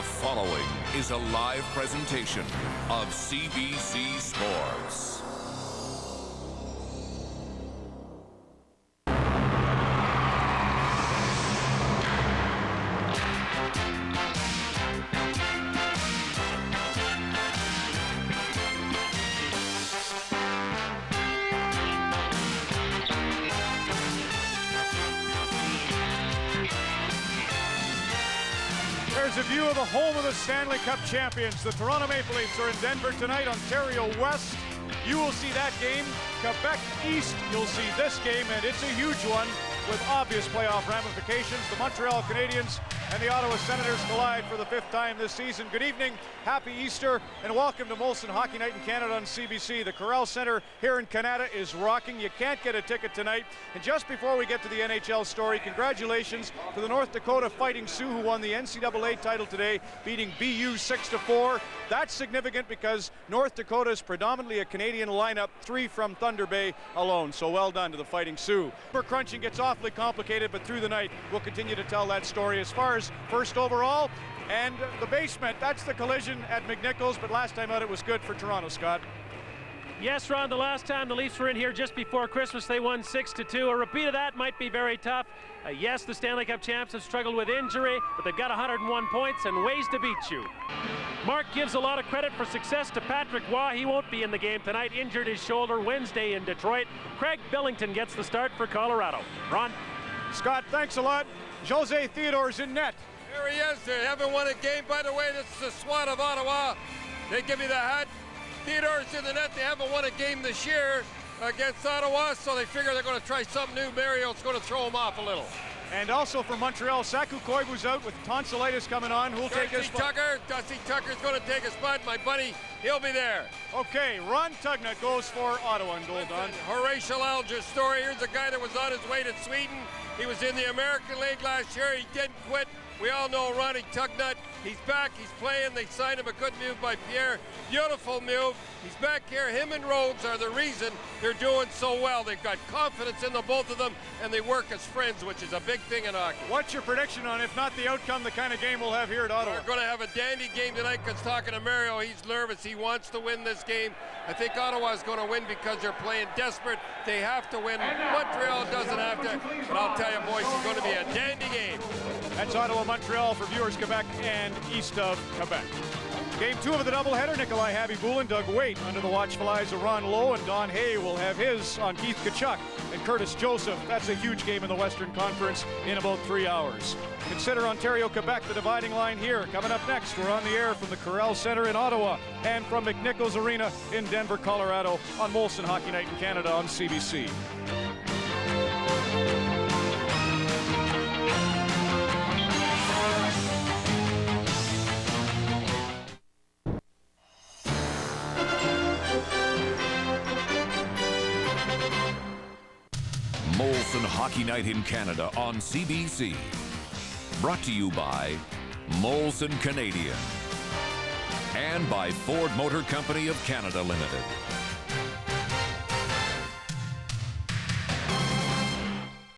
following is a live presentation of CBC Sports. There's a view of the home of the Stanley Cup champions. The Toronto Maple Leafs are in Denver tonight, Ontario West. You will see that game. Quebec East, you'll see this game, and it's a huge one with obvious playoff ramifications. The Montreal Canadiens and the Ottawa Senators collide for the 5th time this season. Good evening, happy Easter, and welcome to Molson Hockey Night in Canada on CBC. The Corral Center here in Canada is rocking. You can't get a ticket tonight. And just before we get to the NHL story, congratulations to the North Dakota Fighting Sioux, who won the NCAA title today, beating BU 6-4. That's significant because North Dakota is predominantly a Canadian lineup, 3 from Thunder Bay alone. So well done to the Fighting Sioux. Crunching gets awfully complicated, but through the night we'll continue to tell that story. As far as first overall and the basement, that's the collision at McNichols, but last time out it was good for Toronto, Scott. Yes, Ron, the last time the Leafs were in here just before Christmas, they won 6-2. A repeat of that might be very tough. Yes, the Stanley Cup champs have struggled with injury, but they've got 101 points and ways to beat you. Mark gives a lot of credit for success to Patrick Waugh. He won't be in the game tonight, injured his shoulder Wednesday in Detroit. Craig Billington gets the start for Colorado. Ron? Scott, thanks a lot. Jose Theodore's in net. There he is. They haven't won a game. By the way, this is the SWAT of Ottawa. They give me the hat. Theodore's in the net. They haven't won a game this year against Ottawa, so they figure they're going to try something new. Mario's going to throw him off a little. And also for Montreal, Saku Koivu's out with tonsillitis coming on. Who'll take his spot? Dusty Tucker's going to take his spot. My buddy, he'll be there. Okay, Ron Tugnutt goes for Ottawa in goal, Don. Horatio Alger's story. Here's a guy that was on his way to Sweden. He was in the American League last year. He didn't quit. We all know Ronnie Tugnutt. He's back. He's playing. They signed him. A good move by Pierre. Beautiful move. He's back here. Him and Rhodes are the reason they're doing so well. They've got confidence in the both of them, and they work as friends, which is a big thing in hockey. What's your prediction on, if not the outcome, the kind of game we'll have here at Ottawa? We're going to have a dandy game tonight because talking to Mario, he's nervous. He wants to win this game. I think Ottawa's going to win because they're playing desperate. They have to win. Montreal doesn't have to. But I'll tell you, boys, it's going to be a dandy game. That's Ottawa-Montreal for viewers Quebec and east of Quebec. Game 2 of the doubleheader, Nikolai Habibulin, Doug Waite under the watchful eyes of Ron Lowe, and Don Hay will have his on Keith Tkachuk and Curtis Joseph. That's a huge game in the Western Conference in about 3 hours. Consider Ontario-Quebec the dividing line here. Coming up next, we're on the air from the Corral Center in Ottawa and from McNichols Arena in Denver, Colorado on Molson Hockey Night in Canada on CBC. Molson Hockey Night in Canada on CBC. Brought to you by Molson Canadian and by Ford Motor Company of Canada Limited.